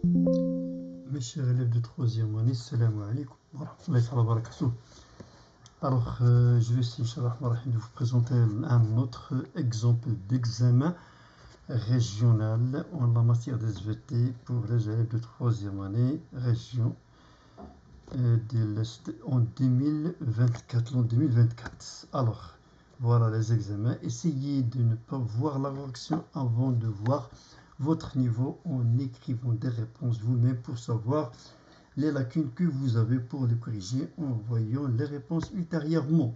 Mes chers élèves de 3e année, salam alaikum wa rahmatullahi wa barakatuh. Alors, je vais essayer, Inch'Allah, de vous présenter un autre exemple d'examen régional en la matière des SVT pour les élèves de 3e année, région de l'Est en 2024. Alors, voilà les examens. Essayez de ne pas voir la réaction avant de voir votre niveau en écrivant des réponses vous-même pour savoir les lacunes que vous avez pour les corriger en voyant les réponses ultérieurement.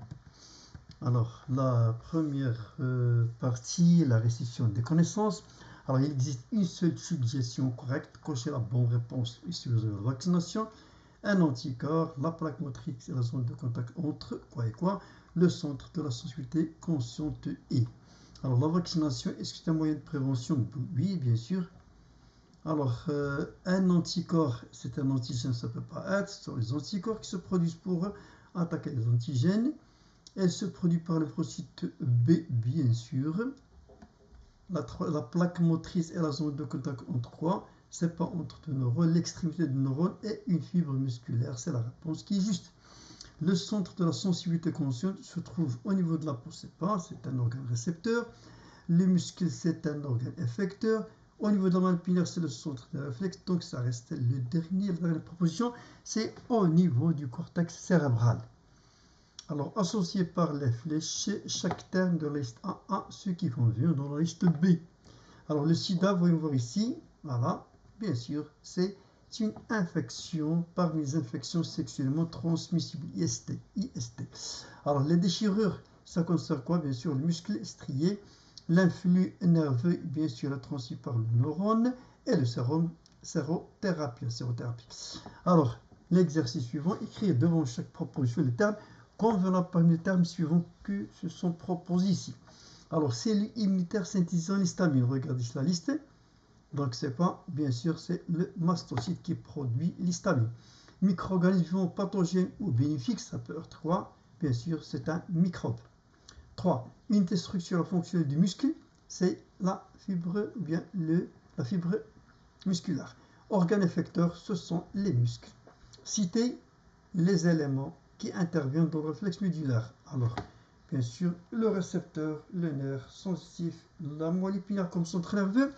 Alors, la première partie, la restitution des connaissances. Alors, il existe une seule suggestion correcte, cocher la bonne réponse issue de la vaccination. Un anticorps, la plaque motrice et la zone de contact entre quoi et quoi, le centre de la sensibilité consciente et. Alors, la vaccination, est-ce que c'est un moyen de prévention? Oui, bien sûr. Alors, un anticorps, c'est un antigène, ça ne peut pas être. Ce sont les anticorps qui se produisent pour attaquer les antigènes. Elle se produit par le lymphocyte B, bien sûr. La plaque motrice et la zone de contact entre quoi? C'est pas entre deux neurones, l'extrémité du neurone et une fibre musculaire. C'est la réponse qui est juste. Le centre de la sensibilité consciente se trouve au niveau de la peau, c'est un organe récepteur. Le muscle, c'est un organe effecteur. Au niveau de la moelle épinière, c'est le centre des réflexes. Donc, ça reste la dernière proposition. C'est au niveau du cortex cérébral. Alors, associé par les flèches, chaque terme de la liste A, ceux qui vont venir dans la liste B. Alors, le sida, voyons voir ici. Voilà, bien sûr, c'est une infection parmi les infections sexuellement transmissibles, IST. Alors, les déchirures, ça concerne quoi? Bien sûr, le muscle strié, l'influx nerveux, bien sûr, est transmis par le neurone, et le sérothérapie. Alors, l'exercice suivant, écrire devant chaque proposition les termes convenant parmi les termes suivants que se sont proposés ici. Alors, cellules immunitaires synthétisant l'histamine. Regardez la liste. Donc, c'est quoi? Bien sûr, c'est le mastocyte qui produit l'histamine. Micro-organismes vivants pathogènes ou bénéfiques, ça peut être quoi? Bien sûr, c'est un microbe. 3. Unité structurelle fonctionnelle du muscle, c'est la fibre ou bien la fibre musculaire. Organes effecteurs, ce sont les muscles. Citez les éléments qui interviennent dans le réflexe médulaire. Alors, bien sûr, le récepteur, le nerf sensitif, la moelle épinière comme centre nerveux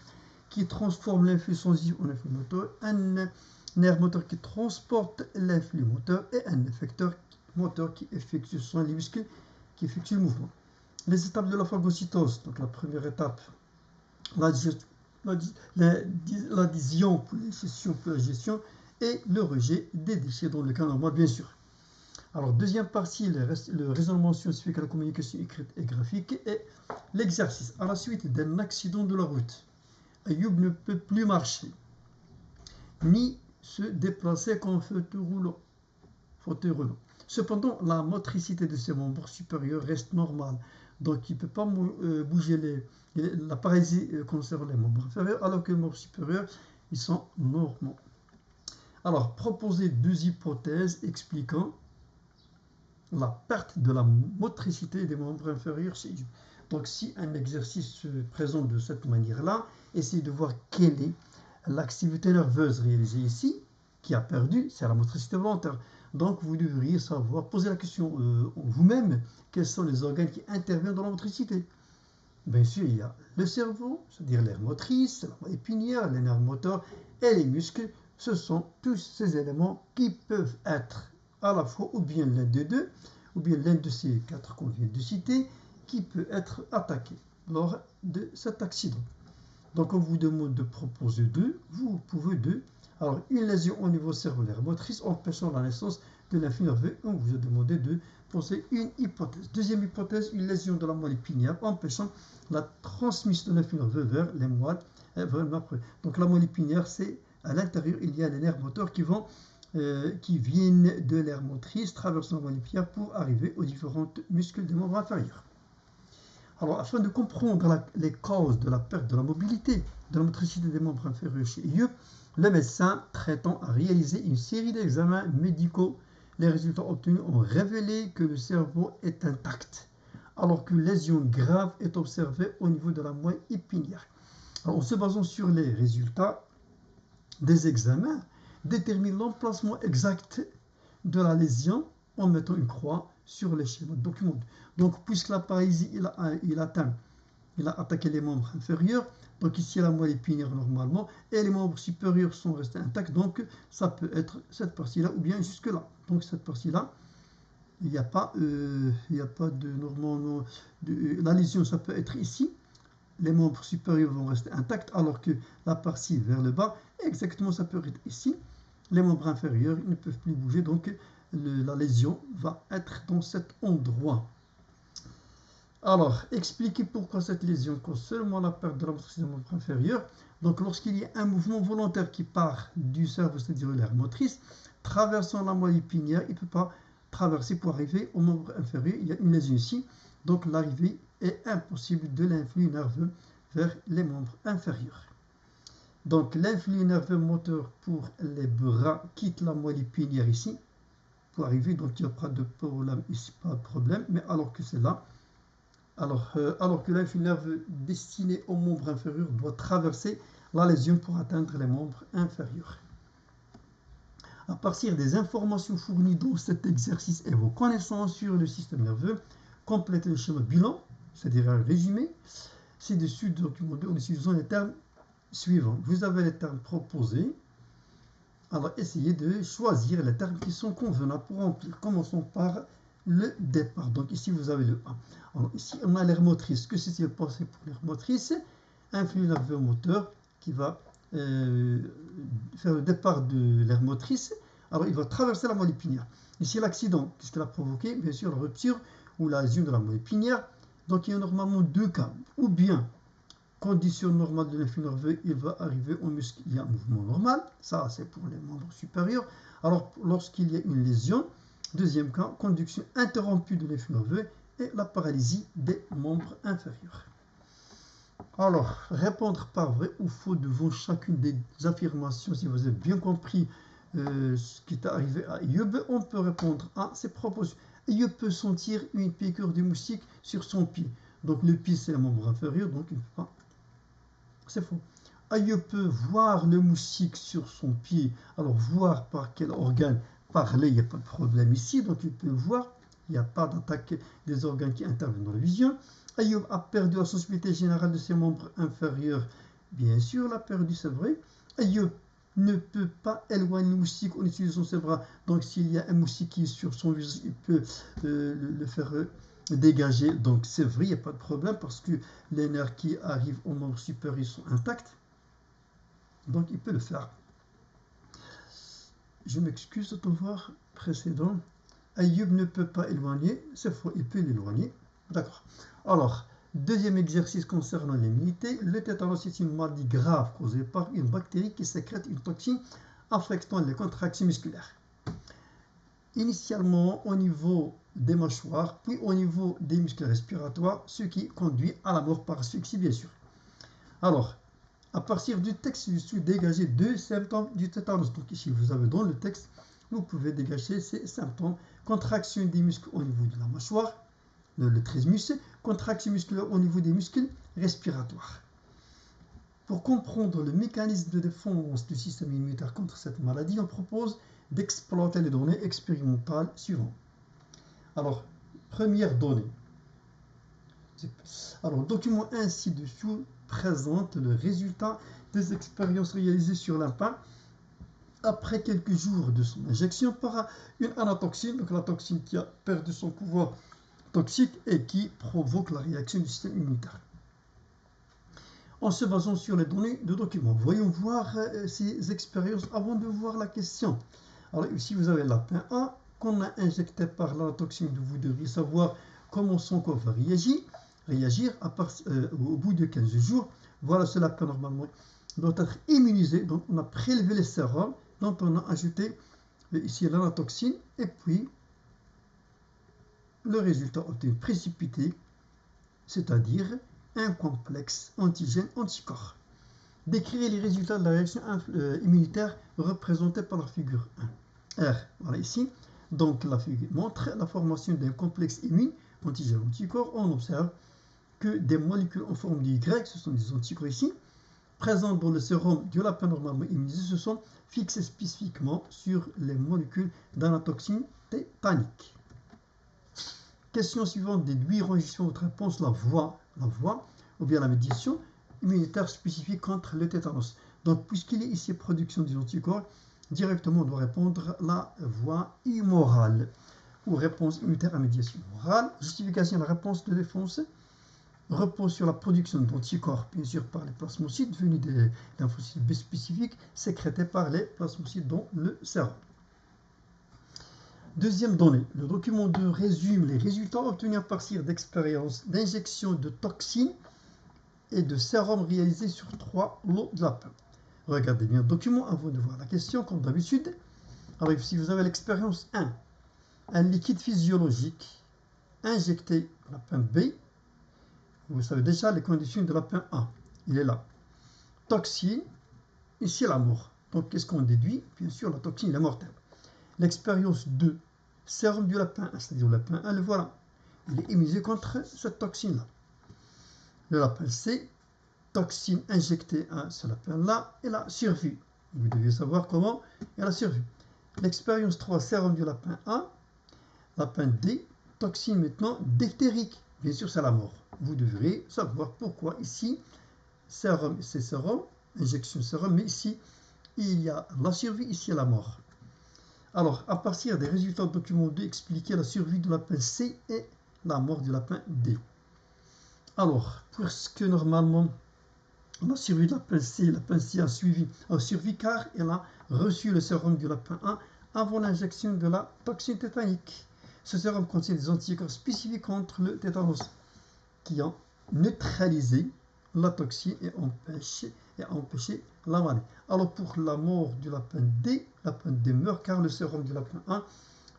qui transforme l'influx sensitif en influx moteur, un nerf moteur qui transporte l'influx moteur et un effecteur moteur qui effectue, ce sont les muscles qui effectuent le mouvement. Les étapes de la phagocytose, donc la première étape, l'adhésion pour la gestion et le rejet des déchets dans le cas normal, bien sûr. Alors, deuxième partie, le raisonnement scientifique à la communication écrite et graphique et l'exercice. À la suite d'un accident de la route, Ayoub ne peut plus marcher, ni se déplacer qu'en fauteuil roulant. Cependant, la motricité de ses membres supérieurs reste normale. Donc, il ne peut pas bouger la paralysie concerne les membres inférieurs, alors que les membres supérieurs, ils sont normaux. Alors, proposer deux hypothèses expliquant la perte de la motricité des membres inférieurs chez Dieu. Donc, si un exercice se présente de cette manière-là, essayez de voir quelle est l'activité nerveuse réalisée ici, qui a perdu, c'est la motricité volontaire. Donc, vous devriez savoir, poser la question vous-même, quels sont les organes qui interviennent dans la motricité. Bien sûr, il y a le cerveau, c'est-à-dire l'aire motrice, la moelle épinière, les nerfs moteurs et les muscles. Ce sont tous ces éléments qui peuvent être à la fois ou bien l'un des deux, ou bien l'un de ces quatre qu'on vient de citer, qui peut être attaqué lors de cet accident. Donc, on vous demande de proposer deux, vous pouvez deux. Alors, une lésion au niveau cérébral motrice empêchant la naissance de l'influx nerveux, on vous a demandé de poser une hypothèse. Deuxième hypothèse, une lésion de la moelle épinière empêchant la transmission de l'influx nerveux vers les moelles. Donc, la moelle épinière, c'est à l'intérieur, il y a les nerfs moteurs qui viennent de l'aire motrice, traversant la moelle épinière pour arriver aux différents muscles des membres inférieurs. Alors, afin de comprendre les causes de la perte de la mobilité, de la motricité des membres inférieurs chez Ayoub, le médecin traitant a réalisé une série d'examens médicaux. Les résultats obtenus ont révélé que le cerveau est intact, alors qu'une lésion grave est observée au niveau de la moelle épinière. Alors, en se basant sur les résultats, des examens détermine l'emplacement exact de la lésion en mettant une croix sur le schéma de document. Donc, puisque la paralysie il a attaqué les membres inférieurs, donc ici la moelle épinière normalement, et les membres supérieurs sont restés intacts, donc ça peut être cette partie-là ou bien jusque-là. Donc cette partie-là, il n'y a pas de normalement la lésion, ça peut être ici. Les membres supérieurs vont rester intacts, alors que la partie vers le bas, exactement ça peut être ici. Les membres inférieurs ils ne peuvent plus bouger, donc la lésion va être dans cet endroit. Alors, expliquez pourquoi cette lésion cause seulement la perte de la motricité des membres inférieurs. Donc, lorsqu'il y a un mouvement volontaire qui part du cerveau, c'est-à-dire l'aire motrice, traversant la moelle épinière, il ne peut pas traverser pour arriver au membre inférieur. Il y a une lésion ici, donc l'arrivée est impossible de l'influx nerveux vers les membres inférieurs. Donc, l'influx nerveux moteur pour les bras quitte la moelle épinière ici, pour arriver, donc il n'y a pas de problème ici, pas de problème, mais alors que c'est là, alors que l'influx nerveux destiné aux membres inférieurs doit traverser la lésion pour atteindre les membres inférieurs. À partir des informations fournies dans cet exercice et vos connaissances sur le système nerveux, complétez le schéma bilan, c'est-à-dire un résumé, ci-dessus documenté en utilisant les termes suivants. Vous avez les termes proposés. Alors, essayez de choisir les termes qui sont convenables pour remplir. Commençons par le départ. Donc, ici, vous avez le A. Alors, ici, on a l'aire motrice. Que s'est-il passé pour l'aire motrice? Influx nerveux moteur qui va faire le départ de l'aire motrice. Alors, il va traverser la moelle épinière. Ici, l'accident, qu'est-ce qu'il a provoqué? Bien sûr, la rupture ou la lésion de la moelle épinière. Donc, il y a normalement deux cas. Ou bien, condition normale de l'influx nerveux, il va arriver au muscle, il y a un mouvement normal, ça c'est pour les membres supérieurs. Alors lorsqu'il y a une lésion, deuxième cas, conduction interrompue de l'influx nerveux et la paralysie des membres inférieurs. Alors, répondre par vrai ou faux devant chacune des affirmations, si vous avez bien compris ce qui est arrivé à Ayoub, on peut répondre à ces propositions. Ayoub peut sentir une piqûre de moustique sur son pied. Donc le pied c'est le membre inférieur, donc il ne peut pas. C'est faux. Ayoub peut voir le moustique sur son pied. Alors, voir par quel organe? Parler, il n'y a pas de problème ici. Donc, il peut voir. Il n'y a pas d'attaque des organes qui interviennent dans la vision. Ayoub a perdu la sensibilité générale de ses membres inférieurs. Bien sûr, l'a perdu, c'est vrai. Ayoub ne peut pas éloigner le moustique en utilisant ses bras. Donc, s'il y a un moustique qui est sur son visage, il peut le faire dégager. Donc c'est vrai, il n'y a pas de problème parce que les nerfs qui arrivent aux membres supérieurs sont intacts. Donc il peut le faire. Je m'excuse au devoir précédent. Ayoub ne peut pas éloigner. C'est faux, il peut l'éloigner. D'accord. Alors, deuxième exercice concernant l'immunité. Le tétanos est une maladie grave causée par une bactérie qui sécrète une toxine affectant les contractions musculaires. Initialement au niveau des mâchoires, puis au niveau des muscles respiratoires, ce qui conduit à la mort par asphyxie, bien sûr. Alors, à partir du texte, je suis dégagé deux symptômes du tétanos. Donc ici, vous avez dans le texte, vous pouvez dégager ces symptômes. Contraction des muscles au niveau de la mâchoire, le trismus, contraction musculaire au niveau des muscles respiratoires. Pour comprendre le mécanisme de défense du système immunitaire contre cette maladie, on propose d'exploiter les données expérimentales suivantes. Alors, première donnée. Alors, document 1 ci-dessous présente le résultat des expériences réalisées sur lapin après quelques jours de son injection par une anatoxine, donc la toxine qui a perdu son pouvoir toxique et qui provoque la réaction du système immunitaire. En se basant sur les données de document, voyons voir ces expériences avant de voir la question. Alors ici, vous avez lapin 1 qu'on a injecté par la toxine. Vous devriez savoir comment son corps va réagir au bout de 15 jours. Voilà, ce lapin normalement doit être immunisé. Donc on a prélevé les sérums, dont on a ajouté ici la toxine, et puis le résultat obtenu précipité, c'est-à-dire un complexe antigène-anticorps. Décrire les résultats de la réaction immunitaire représentée par la figure 1. R, voilà ici. Donc la figure montre la formation d'un complexe immune, antigène-anticorps. On observe que des molécules en forme de Y, ce sont des anticorps ici, présents dans le sérum du lapin normalement immunisé se sont fixés spécifiquement sur les molécules dans la toxine tétanique. Question suivante, déduire en gestion votre réponse la voie ou bien la médiation immunitaire spécifique contre le tétanos. Donc, puisqu'il est ici production des anticorps, directement on doit répondre la voie immorale ou réponse immunitaire à médiation morale. Justification de la réponse de défense repose sur la production d'anticorps, bien sûr par les plasmocytes venus des lymphocytes B spécifiques sécrétés par les plasmocytes dans le sérum. Deuxième donnée, le document 2 résume les résultats obtenus à partir d'expériences d'injection de toxines et de sérum réalisés sur 3 lots de lapin. Regardez bien le document avant de voir la question, comme d'habitude. Alors, si vous avez l'expérience 1, un liquide physiologique injecté au lapin B, vous savez déjà les conditions de lapin A. Il est là. Toxine, ici la mort. Donc, qu'est-ce qu'on déduit? Bien sûr, la toxine est mortelle. L'expérience 2, sérum du lapin 1, c'est-à-dire le lapin 1, le voilà. Il est immunisé contre cette toxine-là. Le lapin C, toxine injectée à ce lapin-là, elle a survécu. Vous devez savoir comment elle a survécu. L'expérience 3, sérum du lapin A, lapin D, toxine maintenant diphtérique. Bien sûr, c'est la mort. Vous devrez savoir pourquoi ici, sérum, c'est sérum, injection sérum, mais ici, il y a la survie, ici, la mort. Alors, à partir des résultats du document 2, expliquez la survie du lapin C et la mort du lapin D. Alors, puisque normalement, la survie du lapin C a survécu car elle a reçu le sérum du lapin 1 avant l'injection de la toxine tétanique. Ce sérum contient des anticorps spécifiques contre le tétanos qui ont neutralisé la toxine et empêché la maladie. Alors pour la mort du lapin D meurt car le sérum du lapin 1,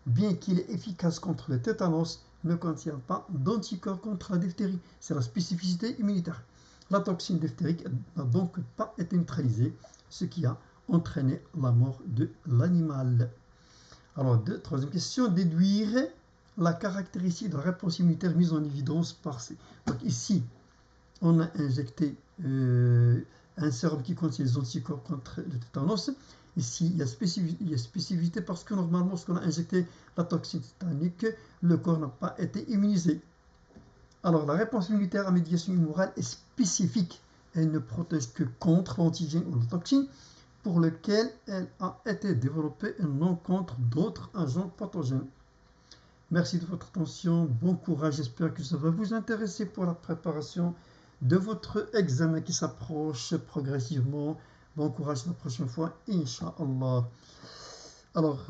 bien qu'il est efficace contre le tétanos, ne contient pas d'anticorps contre la diphtérie. C'est la spécificité immunitaire. La toxine diphtérique n'a donc pas été neutralisée, ce qui a entraîné la mort de l'animal. Alors, troisième question, déduire la caractéristique de la réponse immunitaire mise en évidence par C. Donc ici, on a injecté un sérum qui contient des anticorps contre le tétanos. Ici, il y a spécificité parce que normalement, lorsqu'on a injecté la toxine tétanique, le corps n'a pas été immunisé. Alors, la réponse immunitaire à médiation immorale est spécifique. Elle ne protège que contre l'antigène ou la toxine pour lequel elle a été développée et non contre d'autres agents pathogènes. Merci de votre attention. Bon courage. J'espère que ça va vous intéresser pour la préparation de votre examen qui s'approche progressivement. Bon courage la prochaine fois, Inch'Allah. Alors,